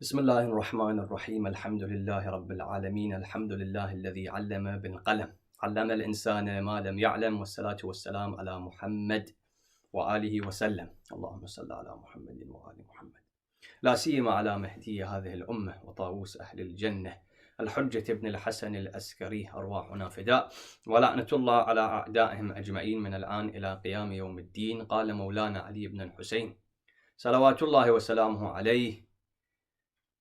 بسم الله الرحمن الرحيم الحمد لله رب العالمين الحمد لله الذي علم بالقلم علم الإنسان ما لم يعلم والصلاة والسلام على محمد وآله وسلم اللهم صل على محمد وآل محمد لا سيما على مهدي هذه الأمة وطاووس أهل الجنة الحجة ابن الحسن الأسكري أرواحنا فداء ولعنة الله على أعدائهم أجمعين من الآن إلى قيام يوم الدين. قال مولانا علي بن الحسين صلوات الله وسلامه عليه: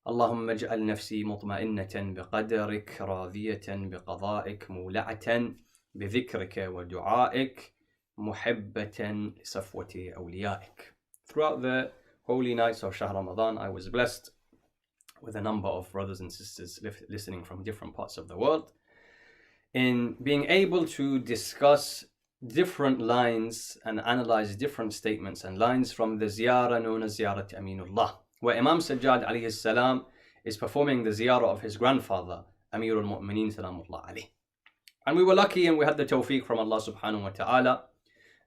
اللهم اجعل نفسي مطمئنة بقدرك راضية بقضائك مولعة بذكرك ودعائك محبة لصفوة أوليائك. Throughout the holy nights of Shahr Ramadan, I was blessed with a number of brothers and sisters listening from different parts of the world in being able to discuss different lines and analyze different statements and lines from the ziyarah known as Ziyarat Ameenullah, where Imam Sajjad alayhi salam is performing the ziyarah of his grandfather, Amirul Mu'mineen salamullah alayhi. And we were lucky and we had the tawfiq from Allah subhanahu wa ta'ala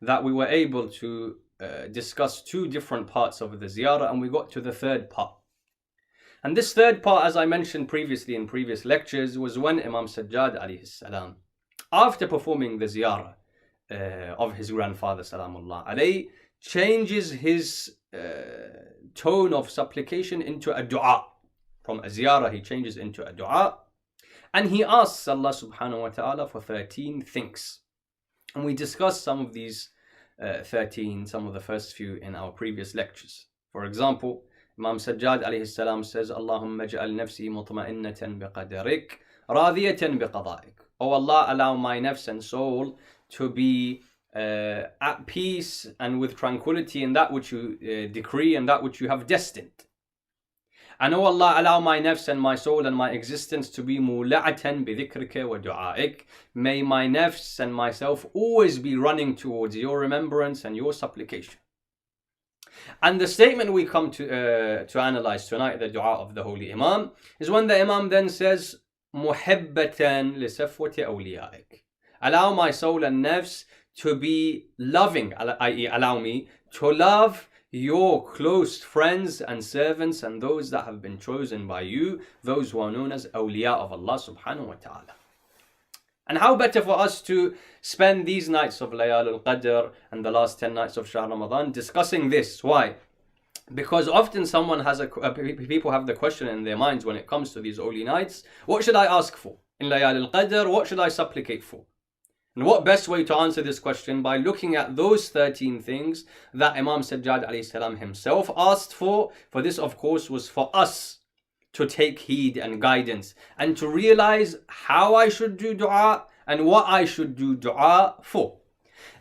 that we were able to discuss two different parts of the ziyarah, and we got to the third part. And this third part, as I mentioned previously in previous lectures, was when Imam Sajjad alayhi salam, after performing the ziyarah of his grandfather salamullah alayhi, changes his tone of supplication into a dua. From a ziyarah he changes into a dua, and he asks Allah subhanahu wa ta'ala for 13 things. And we discussed some of these 13, some of the first few in our previous lectures. For example, Imam Sajjad alayhi salam says, Allahumma ij'al nafsi mutma'innatan biqadarik radiyatan biqada'ik. Oh Allah, allow my nafs and soul to be at peace and with tranquility in that which you decree and that which you have destined. And oh Allah, allow my nafs and my soul and my existence to be mula'atan bidhikrika wa du'a'ik. May my nafs and myself always be running towards your remembrance and your supplication. And the statement we come to analyze tonight, the dua of the Holy Imam, is when the Imam then says, muhibbatan li safwati awliyaik. Allow my soul and nafs to be loving, i.e. allow me to love your close friends and servants and those that have been chosen by you, those who are known as awliya of Allah subhanahu wa ta'ala. And how better for us to spend these nights of Layal al-Qadr and the last 10 nights of Shahr Ramadan discussing this. Why? Because often people have the question in their minds when it comes to these holy nights: what should I ask for? In Layal al-Qadr, what should I supplicate for? And what best way to answer this question? By looking at those 13 things that Imam Sajjad alayhi salam himself asked for. For this, of course, was for us to take heed and guidance and to realize how I should do dua and what I should do dua for.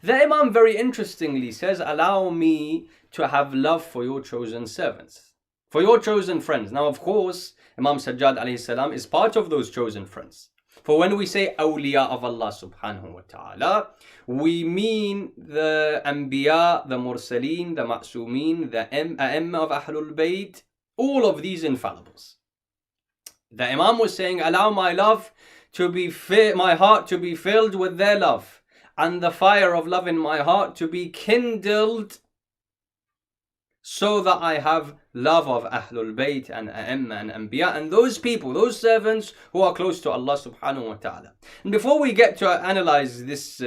The Imam very interestingly says, allow me to have love for your chosen servants, for your chosen friends. Now, of course, Imam Sajjad alayhi salam is part of those chosen friends. For when we say awliya of Allah subhanahu wa ta'ala, we mean the anbiya, the mursaleen, the ma'soomeen, the a'imma of Ahlul Bayt, all of these infallibles. The Imam was saying, allow my love to be my heart to be filled with their love, and the fire of love in my heart to be kindled, so that I have love of Ahlul Bayt and A'imma and Anbiya and those people, those servants who are close to Allah subhanahu wa ta'ala. And before we get to analyze this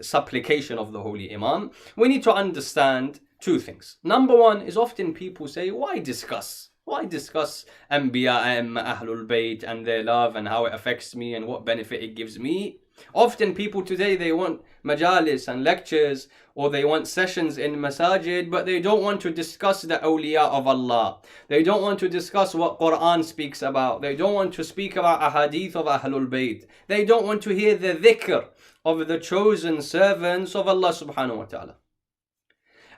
supplication of the Holy Imam, we need to understand two things. Number one is, often people say, why discuss? Why discuss Anbiya, A'imma, Ahlul Bayt and their love and how it affects me and what benefit it gives me? Often people today, they want majalis and lectures, or they want sessions in masajid, but they don't want to discuss the awliya of Allah. They don't want to discuss what Quran speaks about. They don't want to speak about ahadith of Ahlul Bayt. They don't want to hear the dhikr of the chosen servants of Allah subhanahu wa ta'ala.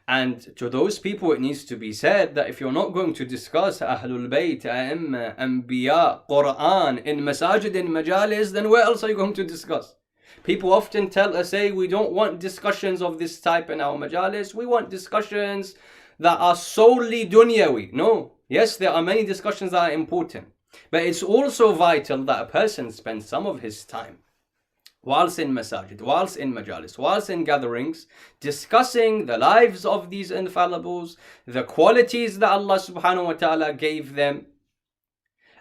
And to those people, it needs to be said that if you're not going to discuss Ahlul Bayt, A'imma, Anbiya, Quran in masajid, in majalis, then where else are you going to discuss? People often say, we don't want discussions of this type in our majalis. We want discussions that are solely dunyawi. No. Yes, there are many discussions that are important. But it's also vital that a person spends some of his time whilst in masajid, whilst in majalis, whilst in gatherings, discussing the lives of these infallibles, the qualities that Allah subhanahu wa ta'ala gave them,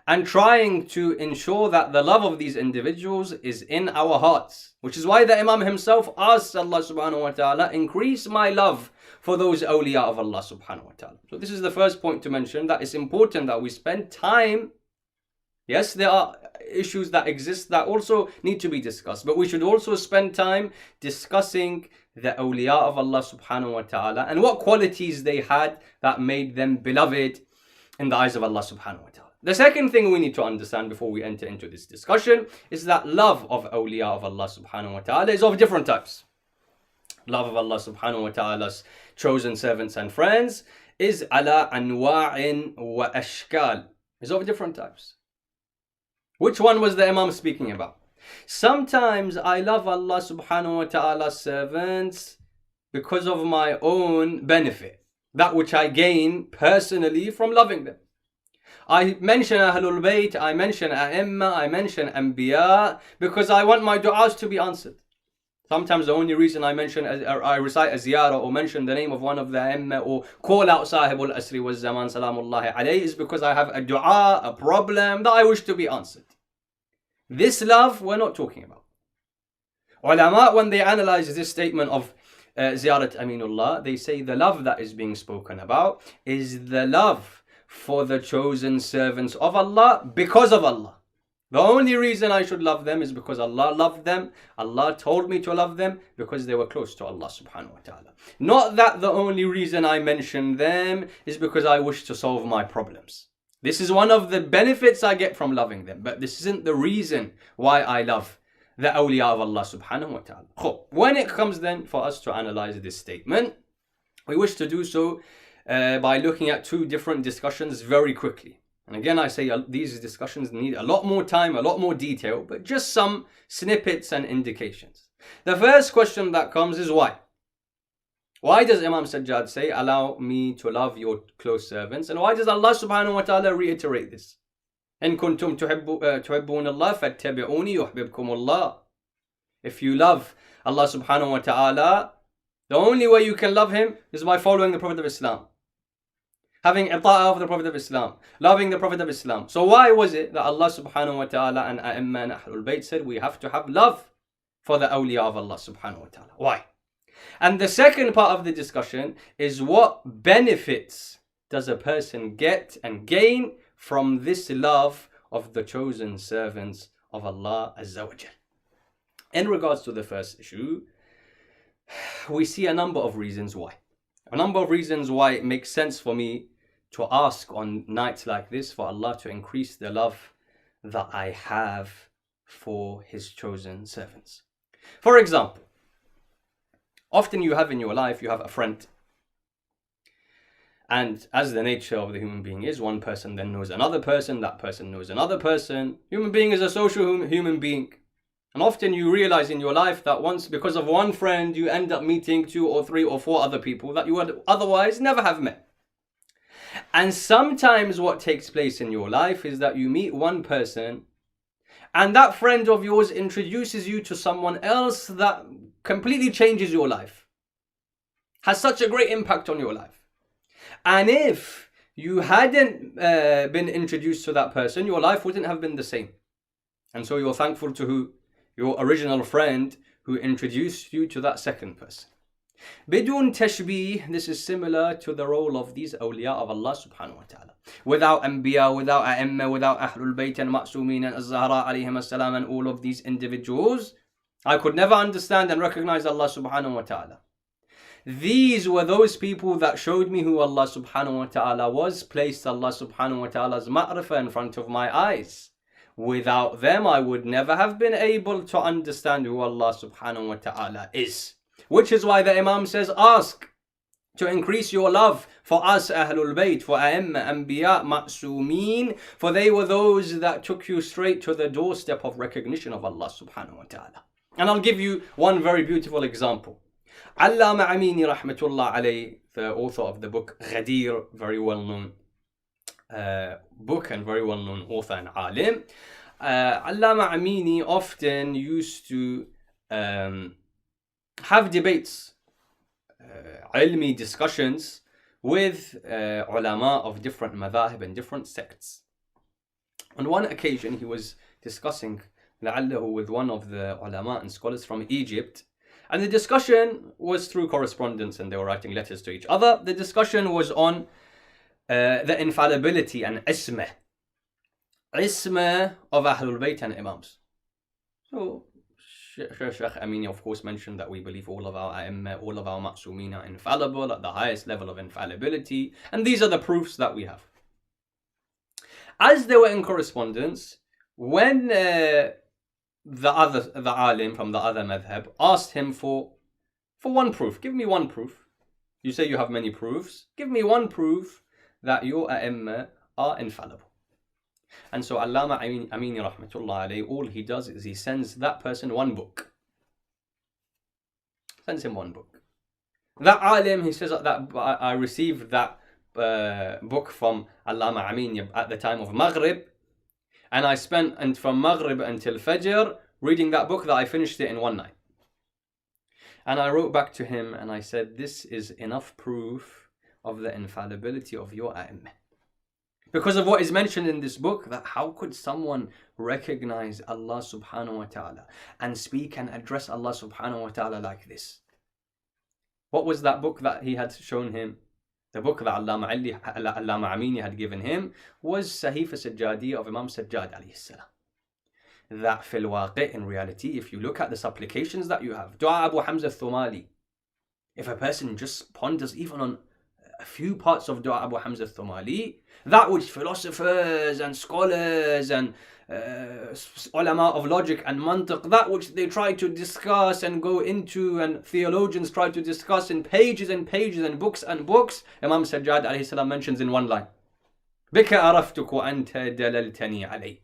and trying to ensure that the love of these individuals is in our hearts. Which is why the Imam himself asked Allah subhanahu wa ta'ala, increase my love for those awliya of Allah subhanahu wa ta'ala. So this is the first point to mention, that it's important that we spend time. Yes, there are issues that exist that also need to be discussed, but we should also spend time discussing the awliya of Allah subhanahu wa ta'ala and what qualities they had that made them beloved in the eyes of Allah subhanahu wa ta'ala. The second thing we need to understand before we enter into this discussion is that love of awliya of Allah subhanahu wa ta'ala is of different types. Love of Allah subhanahu wa ta'ala's chosen servants and friends is ala anwa'in wa ashkal, is of different types. Which one was the Imam speaking about? Sometimes I love Allah subhanahu wa ta'ala's servants because of my own benefit, that which I gain personally from loving them. I mention Ahlul Bayt, I mention A'imma, I mention Anbiya because I want my du'as to be answered. Sometimes the only reason I recite a Ziyarat or mention the name of one of the A'imma or call out Sahibul Asri wal Zaman Salamullahi alayhi is because I have a du'a, a problem that I wish to be answered. This love we're not talking about. Ulama, when they analyze this statement of Ziyarat Ameenullah, they say the love that is being spoken about is the love for the chosen servants of Allah because of Allah. The only reason I should love them is because Allah loved them. Allah told me to love them because they were close to Allah subhanahu wa ta'ala. Not that the only reason I mention them is because I wish to solve my problems. This is one of the benefits I get from loving them, but this isn't the reason why I love the awliya of Allah subhanahu wa ta'ala. When it comes then for us to analyze this statement, we wish to do so by looking at two different discussions very quickly. And again, I say these discussions need a lot more time, a lot more detail, but just some snippets and indications. The first question that comes is why? Why does Imam Sajjad say, allow me to love your close servants? And why does Allah subhanahu wa ta'ala reiterate this? إن كنتم تحبون الله فاتبعوني يحببكم الله. If you love Allah subhanahu wa ta'ala, the only way you can love him is by following the Prophet of Islam, having ita'ah of the Prophet of Islam, loving the Prophet of Islam. So why was it that Allah subhanahu wa ta'ala and A'imma and Ahlul Bayt said we have to have love for the awliya of Allah subhanahu wa ta'ala? Why? And the second part of the discussion is what benefits does a person get and gain from this love of the chosen servants of Allah Azza wa Jal. In regards to the first issue, we see a number of reasons why. A number of reasons why it makes sense for me to ask on nights like this for Allah to increase the love that I have for His chosen servants. For example, often you have in your life, you have a friend. And as the nature of the human being is, one person then knows another person, that person knows another person. Human being is a social human being. And often you realize in your life that once, because of one friend, you end up meeting 2 or 3 or 4 other people that you would otherwise never have met. And sometimes what takes place in your life is that you meet one person and that friend of yours introduces you to someone else that completely changes your life, has such a great impact on your life. And if you hadn't been introduced to that person, your life wouldn't have been the same. And so you're thankful to who? Your original friend who introduced you to that second person. Bidun tashbih, this is similar to the role of these awliya of Allah subhanahu wa ta'ala. Without Anbiya, without A'imma, without Ahlul Bayt and Ma'sumin and Az-Zahra alayhim as-salam and all of these individuals, I could never understand and recognize Allah subhanahu wa ta'ala. These were those people that showed me who Allah subhanahu wa ta'ala was, placed Allah subhanahu wa ta'ala's ma'rifah in front of my eyes. Without them, I would never have been able to understand who Allah subhanahu wa ta'ala is. Which is why the Imam says, ask to increase your love for us, Ahlul Bayt, for A'imma, Anbiya, Ma'sumin, for they were those that took you straight to the doorstep of recognition of Allah subhanahu wa ta'ala. And I'll give you one very beautiful example. Allama Ameeni rahmatullah alayhi, the author of the book Ghadir, very well known book and very well known author and alim. Allama Ameeni often used to have debates, ilmi discussions with ulama of different madhahib and different sects. On one occasion, he was discussing لعله with one of the ulama and scholars from Egypt, and the discussion was through correspondence and they were writing letters to each other. The discussion was on the infallibility and ismah of Ahlul Bayt and Imams. So Sheikh Amini of course mentioned that we believe all of our A'imma, all of our Ma'sumeen are infallible at the highest level of infallibility, and these are the proofs that we have. As they were in correspondence, when the alim from the other madhab asked him for one proof, give me one proof. You say you have many proofs, give me one proof that your A'imma are infallible. And so Allama Amini rahmatullah alayhi, all he does is he sends that person one book. Sends him one book. That alim, he says that I received that book from Allama Amini at the time of Maghrib, and I spent from Maghrib until Fajr reading that book, that I finished it in one night. And I wrote back to him and I said, this is enough proof of the infallibility of your A'imma. Because of what is mentioned in this book, that how could someone recognize Allah subhanahu wa ta'ala and speak and address Allah subhanahu wa ta'ala like this? What was that book that he had shown him? The book that Allama Amini had given him was Sahifa Sajjadi of Imam Sajjad alayhi salam. That fil waqi', in reality, if you look at the supplications that you have, Dua Abu Hamza Thumali, if a person just ponders even on a few parts of Dua Abu Hamza Thumali, that which philosophers and scholars and ulama of logic and mantiq, that which they try to discuss and go into, and theologians try to discuss in pages and pages and books, Imam Sajjad alayhi salam mentions in one line, Bika araftuk wa anta dalaltani alayk.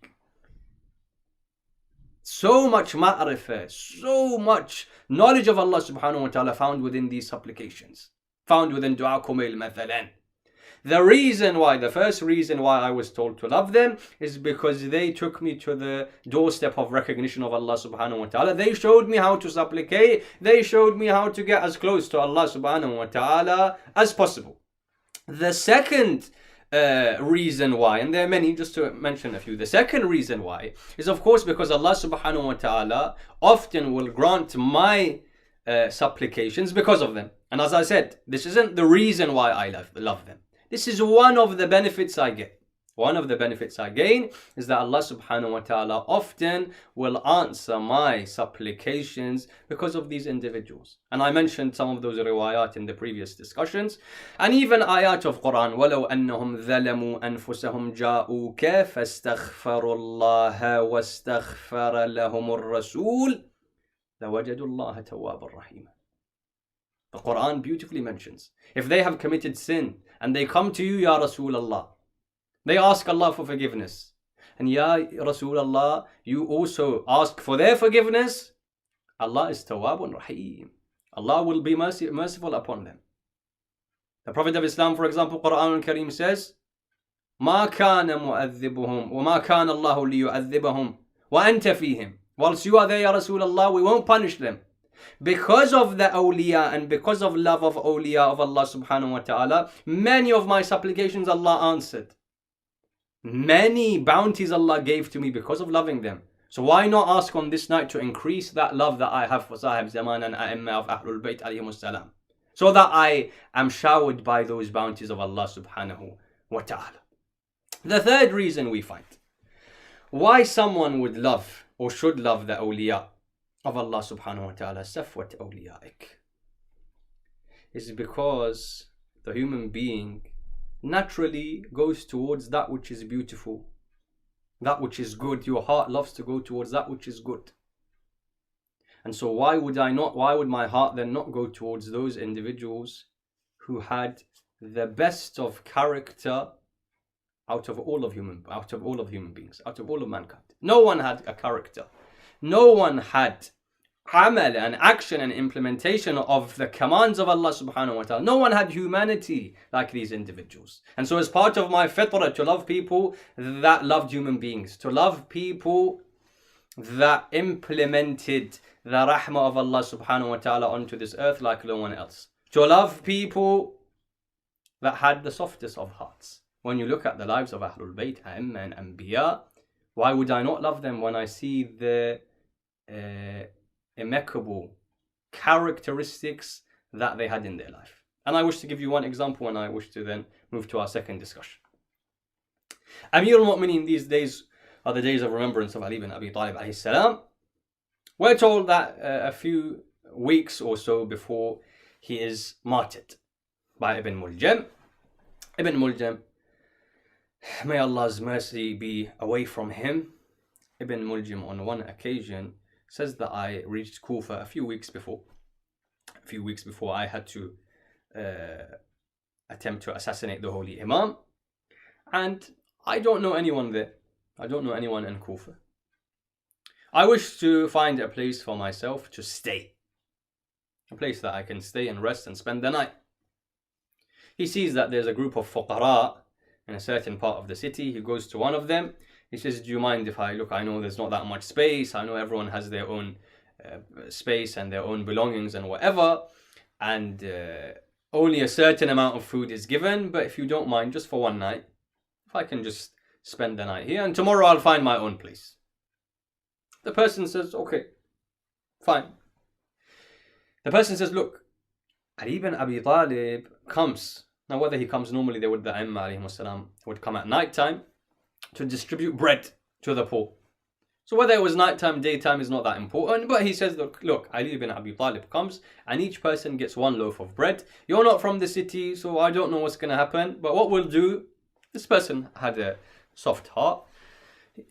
So much ma'rifah, so much knowledge of Allah subhanahu wa ta'ala found within these supplications, found within Dua Kumail mathalan. The first reason why I was told to love them is because they took me to the doorstep of recognition of Allah subhanahu wa ta'ala. They showed me how to supplicate. They showed me how to get as close to Allah subhanahu wa ta'ala as possible. The second reason why, and there are many, just to mention a few, the second reason why is of course because Allah subhanahu wa ta'ala often will grant my supplications because of them. And as I said, this isn't the reason why I love them. This is one of the benefits I get. One of the benefits I gain is that Allah subhanahu wa ta'ala often will answer my supplications because of these individuals. And I mentioned some of those riwayat in the previous discussions. And even ayat of Quran, وَلَوْ أَنَّهُمْ ظَلَمُوا أَنفُسَهُمْ جَاءُوكَ فَاسْتَغْفَرُوا اللَّهَ وَاسْتَغْفَرَ لَهُمُ الرَّسُولُ لَوَجَدُوا اللَّهَ تَوَّابًا رَحِيمًا. The Quran beautifully mentions, if they have committed sin and they come to you, Ya Rasulullah, they ask Allah for forgiveness, and Ya Rasulullah, you also ask for their forgiveness, Allah is Tawwabun Rahim. Allah will be merciful upon them. The Prophet of Islam, for example, Quran al-Kareem says, مَا كَانَ مُؤَذِّبُهُمْ وَمَا كَانَ اللَّهُ لِيُعَذِّبَهُمْ وَأَنْتَ فِيهِمْ. Whilst you are there, Ya Rasulullah, we won't punish them. Because of the awliya and because of love of awliya of Allah subhanahu wa ta'ala, many of my supplications Allah answered. Many bounties Allah gave to me because of loving them. So why not ask on this night to increase that love that I have for Sahib Zaman and A'imma of Ahlul Bayt alayhimus salam, so that I am showered by those bounties of Allah subhanahu wa ta'ala. The third reason we find why someone would love or should love the awliya of Allah subhanahu wa ta'ala, safwat awliyaik, is because the human being naturally goes towards that which is beautiful, that which is good. Your heart loves to go towards that which is good. And so why would my heart then not go towards those individuals who had the best of character out of all of human beings, out of all of mankind? No one had a character. No one had amal and action and implementation of the commands of Allah subhanahu wa ta'ala. No one had humanity like these individuals. And so as part of my fitrah to love people that loved human beings, to love people that implemented the rahmah of Allah subhanahu wa ta'ala onto this earth like no one else. To love people that had the softest of hearts. When you look at the lives of Ahlul Bayt, A'imma and Anbiya, Why would I not love them when I see the impeccable characteristics that they had in their life? And I wish to give you one example, and I wish to then move to our second discussion. Amir al-Mu'mineen, these days are the days of remembrance of Ali ibn Abi Talib alayhi salam. We're told that a few weeks or so before he is martyred by Ibn Muljam. Ibn Muljam, may Allah's mercy be away from him. Ibn Muljam on one occasion says that I reached Kufa a few weeks before I had to attempt to assassinate the Holy Imam, and I don't know anyone there. I don't know anyone in Kufa. I wish to find a place for myself to stay, a place that I can stay and rest and spend the night. He sees that there's a group of fuqara in a certain part of the city. He goes to one of them. He says, do you mind if I look? I know there's not that much space. I know everyone has their own space and their own belongings and whatever. And only a certain amount of food is given. But if you don't mind, just for one night, if I can just spend the night here, and tomorrow I'll find my own place. The person says, okay, fine. The person says, look, Ali ibn Abi Talib comes. Now, whether he comes normally, the Aimma alayhimus salam would come at night time to distribute bread to the poor. So whether it was nighttime, daytime is not that important. But he says, look, Ali ibn Abi Talib comes and each person gets one loaf of bread. You're not from the city, so I don't know what's going to happen. But what we'll do, this person had a soft heart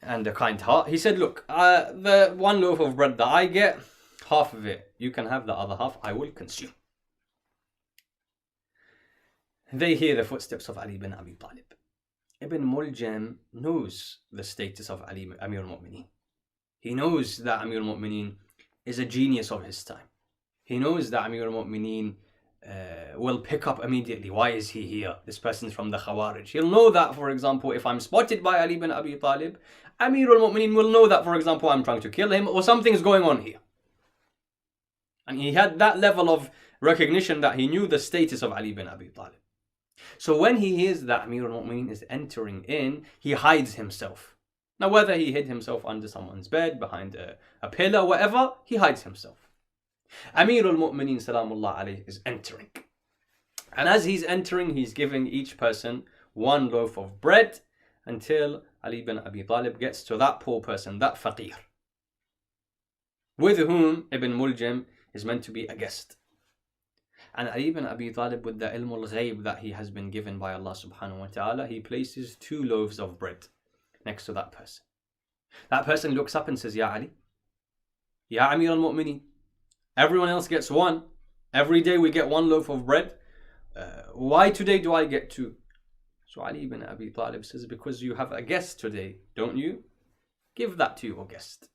and a kind heart. He said, look, the one loaf of bread that I get, half of it, you can have, the other half I will consume. They hear the footsteps of Ali ibn Abi Talib. Ibn Muljam knows the status of Ali, Amir al-Mu'mineen. He knows that Amir al-Mu'mineen is a genius of his time. He knows that Amir al-Mu'mineen will pick up immediately. Why is he here? This person's from the Khawarij. He'll know that, for example, if I'm spotted by Ali ibn Abi Talib, Amir al-Mu'mineen will know that, for example, I'm trying to kill him or something's going on here. And he had that level of recognition that he knew the status of Ali ibn Abi Talib. So when he hears that Amir al-Mu'mineen is entering in, he hides himself. Now, whether he hid himself under someone's bed, behind a pillar, whatever, he hides himself. Amir al-Mu'mineen salamullah alayhi is entering. And as he's entering, he's giving each person one loaf of bread until Ali ibn Abi Talib gets to that poor person, that faqir, with whom Ibn Muljam is meant to be a guest. And Ali ibn Abi Talib, with the ilm al-ghayb that he has been given by Allah subhanahu wa ta'ala, he places 2 loaves of bread next to that person. That person looks up and says, Ya Ali, Ya Amir al-Mu'mineen, everyone else gets 1. Every day we get 1 loaf of bread. Why today do I get 2? So Ali ibn Abi Talib says, because you have a guest today, don't you? Give that to your guest.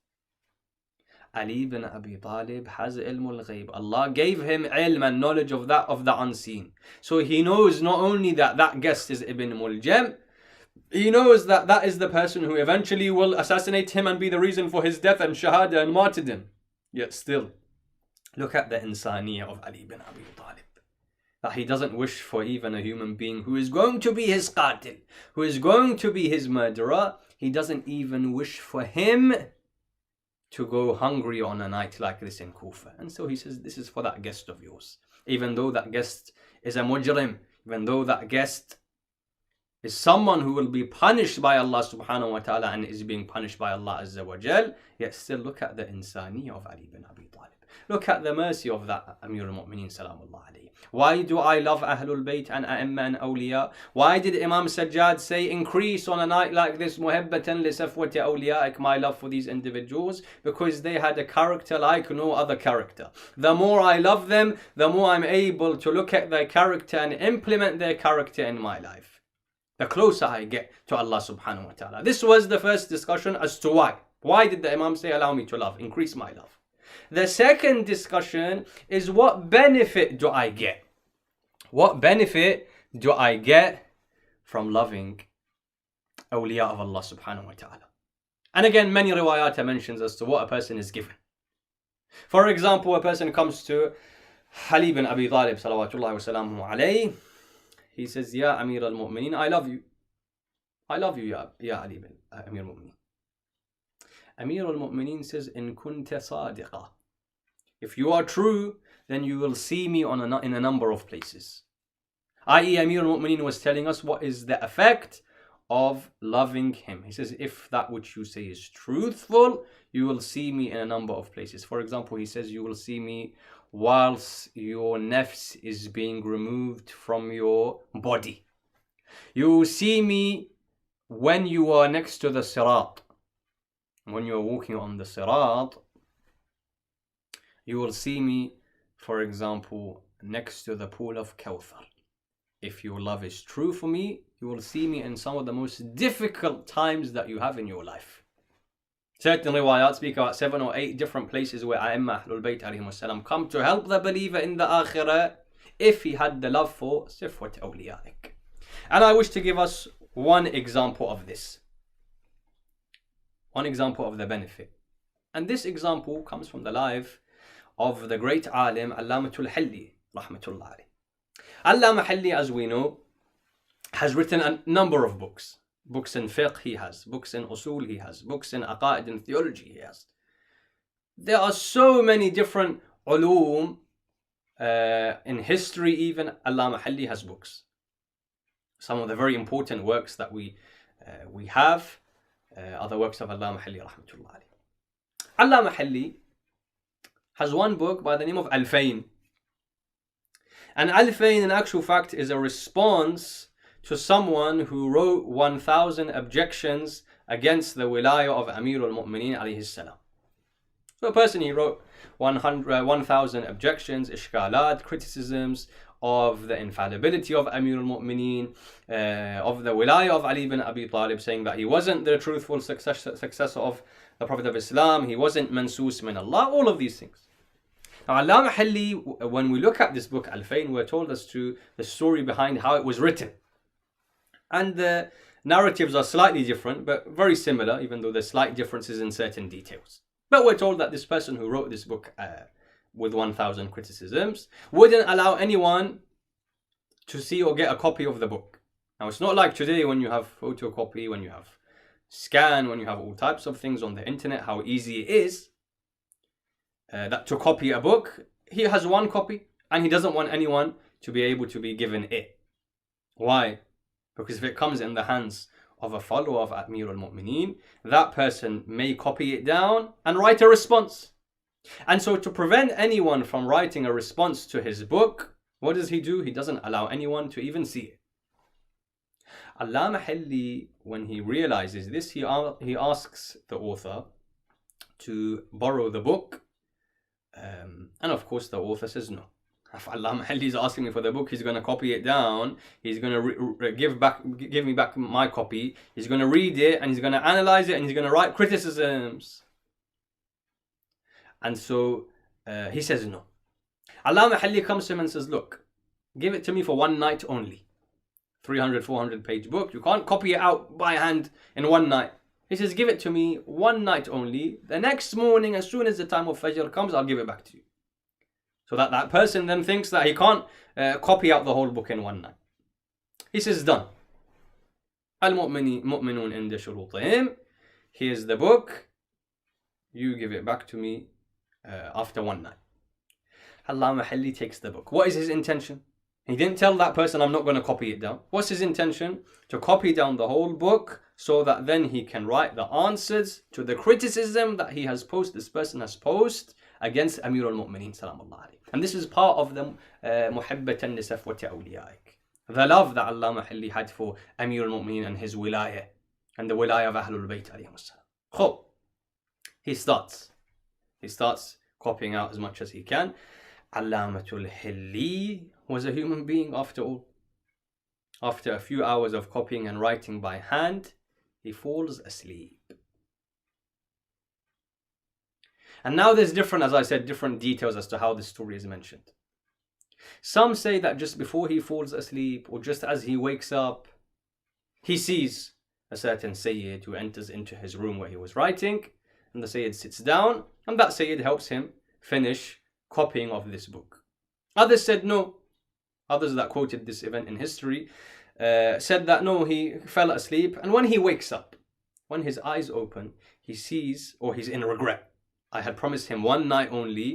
Ali ibn Abi Talib has ilm al-ghayb. Allah gave him ilm and knowledge of the unseen. So he knows not only that that guest is Ibn Muljam, he knows that that is the person who eventually will assassinate him and be the reason for his death and shahada and martyrdom. Yet still, look at the insaniya of Ali ibn Abi Talib. That he doesn't wish for even a human being who is going to be his qatil, who is going to be his murderer. He doesn't even wish for him to go hungry on a night like this in Kufa. And so he says, this is for that guest of yours. Even though that guest is a mujrim, even though that guest is someone who will be punished by Allah subhanahu wa ta'ala and is being punished by Allah azza wa jal, yet still look at the insani of Ali ibn Abi Talib. Look at the mercy of that Amir al-Mu'mineen salamullah alayhi. Why do I love Ahlul Bayt and A'imma and Awliya? Why did Imam Sajjad say, increase on a night like this, muhabbatan li safwati awliyaik, my love for these individuals? Because they had a character like no other character. The more I love them, the more I'm able to look at their character and implement their character in my life. The closer I get to Allah subhanahu wa ta'ala. This was the first discussion as to why. Why did the Imam say, allow me to love, increase my love? The second discussion is, what benefit do I get? What benefit do I get from loving awliya of Allah subhanahu wa ta'ala? And again, many riwayat mentions as to what a person is given. For example, a person comes to Ali ibn Abi Talib salawatullahi wa salamuhu alayhi. He says, Ya Amir al-Mu'mineen, I love you. I love you, Ya Ali ibn Amir al-Mu'mineen. Amir al-Mu'mineen says, in kunta sadiqa. If you are true, then you will see me in a number of places. I.e., Amir al-Mu'mineen was telling us what is the effect of loving him. He says, if that which you say is truthful, you will see me in a number of places. For example, he says, you will see me whilst your nafs is being removed from your body. You will see me when you are next to the Sirat. When you are walking on the Sirat, you will see me, for example, next to the pool of Kawthar. If your love is true for me, you will see me in some of the most difficult times that you have in your life. Certain riwayat speak about 7 or 8 different places where A'imma Ahlul Bayt alayhim salam come to help the believer in the Akhirah if he had the love for Sifwat Awliyaik. And I wish to give us one example of this. One example of the benefit. And this example comes from the life of the great alim Allamatul Hilli, rahmatullah alayh. Allama Hilli, as we know, has written a number of books. Books in fiqh he has, books in usul he has, books in aqaid and theology he has. There are so many different ulum, in history even, Allama Hilli has books. Some of the very important works that we have are the works of Allama Hilli, rahmatullah alayh. Allama Hilli has one book by the name of Al-Fayn. And Al-Fayn, in actual fact, is a response to someone who wrote 1,000 objections against the wilayah of Amir al-Mu'mineen alayhi salam. So a person, he wrote 1,000 objections, ishkalat, criticisms of the infallibility of Amir al-Mu'mineen, of the wilayah of Ali ibn Abi Talib, saying that he wasn't the truthful successor of the Prophet of Islam, he wasn't mansoos min Allah, all of these things. Now, Allama Hilli, when we look at this book, Al-Fayn, we're told as to the story behind how it was written. And the narratives are slightly different, but very similar, even though there's slight differences in certain details. But we're told that this person who wrote this book with 1,000 criticisms wouldn't allow anyone to see or get a copy of the book. Now, it's not like today when you have photocopy, when you have scan, when you have all types of things on the internet, how easy it is that to copy a book. He has one copy and he doesn't want anyone to be able to be given it. Why? Because if it comes in the hands of a follower of Amir al-Mu'mineen, that person may copy it down and write a response. And so to prevent anyone from writing a response to his book, what does he do? He doesn't allow anyone to even see it. Allama Hilli, when he realizes this, he asks the author to borrow the book. And of course the author says no. If Allama Hilli is asking me for the book, he's going to copy it down, he's going to give me back my copy, he's going to read it and he's going to analyze it and he's going to write criticisms. And so he says no. Allama Hilli comes to him and says, look, give it to me for one night only. 300, 400 page book, you can't copy it out by hand in one night. He says, give it to me one night only. The next morning, as soon as the time of Fajr comes, I'll give it back to you. So that person then thinks that he can't copy out the whole book in one night. He says, done. Al-Mu'minun inda shurutihim. Here's the book. You give it back to me after one night. Allama Hilli takes the book. What is his intention? He didn't tell that person, I'm not going to copy it down. What's his intention? To copy down the whole book so that then he can write the answers to the criticism that he has posed, this person has posed against Amir al-Mu'mineen salamullah alayhi. And this is part of the muhibbatan li safwati awliyaik. The love that Allama Hilli had for Amir al-Mu'mineen and his wilayah and the wilayah of Ahlul Bayt alayhim salam. So, he starts copying out as much as he can. Allamatul Hilli was a human being after all. After a few hours of copying and writing by hand, he falls asleep. And now there's different, as I said, different details as to how this story is mentioned. Some say that just before he falls asleep or just as he wakes up, he sees a certain Sayyid who enters into his room where he was writing, and the Sayyid sits down, and that Sayyid helps him finish copying of this book. Others said no. Others that quoted this event in history said that no, he fell asleep, and when he wakes up, when his eyes open, he sees, or he's in regret. I had promised him one night only,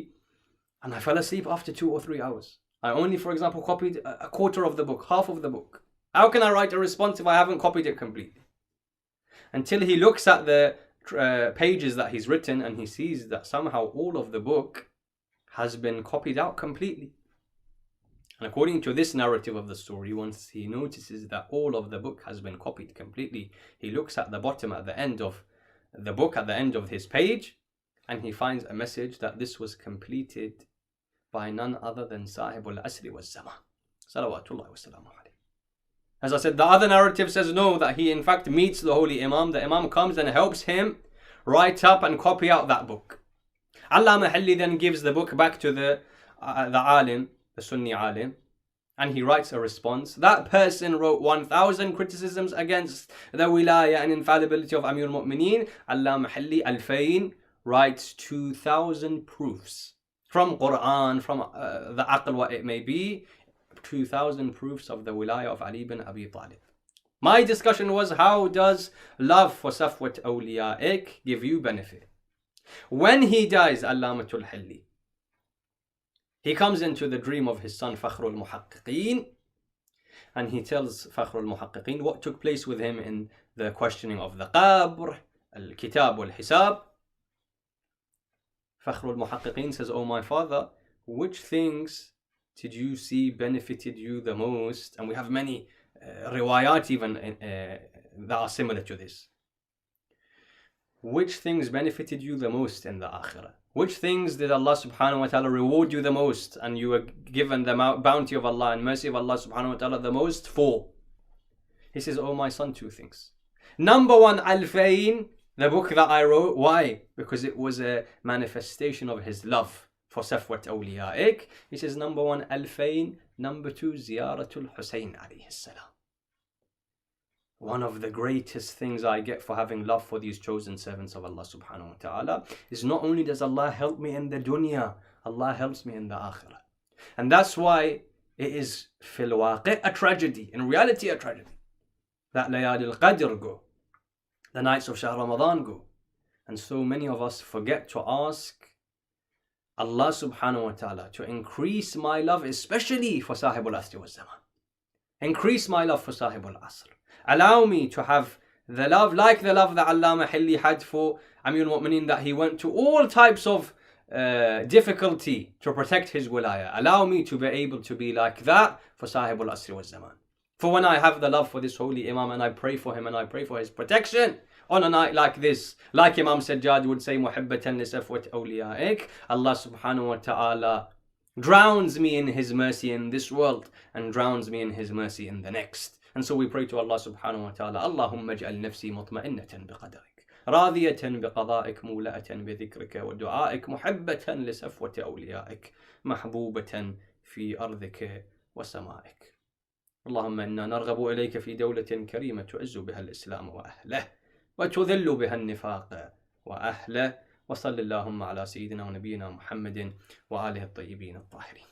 and I fell asleep after 2 or 3 hours. I only, for example, copied a quarter of the book, half of the book. How can I write a response if I haven't copied it completely? Until he looks at the pages that he's written and he sees that somehow all of the book has been copied out completely. And according to this narrative of the story, once he notices that all of the book has been copied completely, he looks at the bottom, at the end of the book, at the end of his page, and he finds a message that this was completed by none other than Sahibul Asri wa Zaman. Salawatullahi wa salamu alayhi. As I said, the other narrative says no, that he in fact meets the Holy Imam. The Imam comes and helps him write up and copy out that book. Allama Halli then gives the book back to the alim, the Sunni alim, and he writes a response. That person wrote 1,000 criticisms against the wilaya and infallibility of Amir al-Mu'mineen. Allama Halli Al-Fayn writes 2,000 proofs from Quran, from the Aql, what it may be, 2,000 proofs of the wilaya of Ali bin Abi Talib. My discussion was, how does love for Safwat Awliya'ik give you benefit? When he dies, Allamatul Halli, he comes into the dream of his son Fakhrul Muhaqqiqeen, and he tells Fakhrul Muhaqqiqeen what took place with him in the questioning of the Qabr, Al-Kitab wal-Hisab. Fakhrul Muhaqqiqeen says, "Oh my father, which things did you see benefited you the most?" And we have many riwayat even that are similar to this. Which things benefited you the most in the akhirah? Which things did Allah subhanahu wa ta'ala reward you the most, and you were given the bounty of Allah and mercy of Allah subhanahu wa ta'ala the most for? He says, "Oh my son, 2 things. Number 1, Al-Fayn, the book that I wrote. Why? Because it was a manifestation of his love for Safwat Awliya'ik." He says, number 1, Al-Fayn. Number 2, Ziyaratul Husayn alayhi salam. One of the greatest things I get for having love for these chosen servants of Allah subhanahu wa ta'ala is not only does Allah help me in the dunya, Allah helps me in the akhirah. And that's why it is fil waqi' a tragedy, in reality a tragedy, that Layali al-Qadr go, the nights of Shahr Ramadan go. And so many of us forget to ask Allah subhanahu wa ta'ala to increase my love, especially for Sahibul Asri wa Zaman. Increase my love for Sahibul Asr. Allow me to have the love, like the love that Allama Halli had for Amir al-Mu'mineen, that he went to all types of difficulty to protect his wilaya. Allow me to be able to be like that for Sahibul Asri wa Zaman. For when I have the love for this holy Imam and I pray for him and I pray for his protection on a night like this, like Imam Sajjad would say, Muhibbatan li Safwat Awliya'ik, Allah subhanahu wa ta'ala drowns me in his mercy in this world and drowns me in his mercy in the next. And so we pray to Allah subhanahu wa ta'ala, Allahumma ij'al nafsi mutma'innatan biqadarik, radiyatan biqada'ik, mula'atan bidhikrika, wa du'a'ik, muhibbatan li safwati awliya'ik, mahbubatan fi ardhika wa sama'ik. اللهم إنا نرغب إليك في دولة كريمة تعز بها الإسلام وأهله وتذل بها النفاق وأهله وصل اللهم على سيدنا ونبينا محمد وآله الطيبين الطاهرين.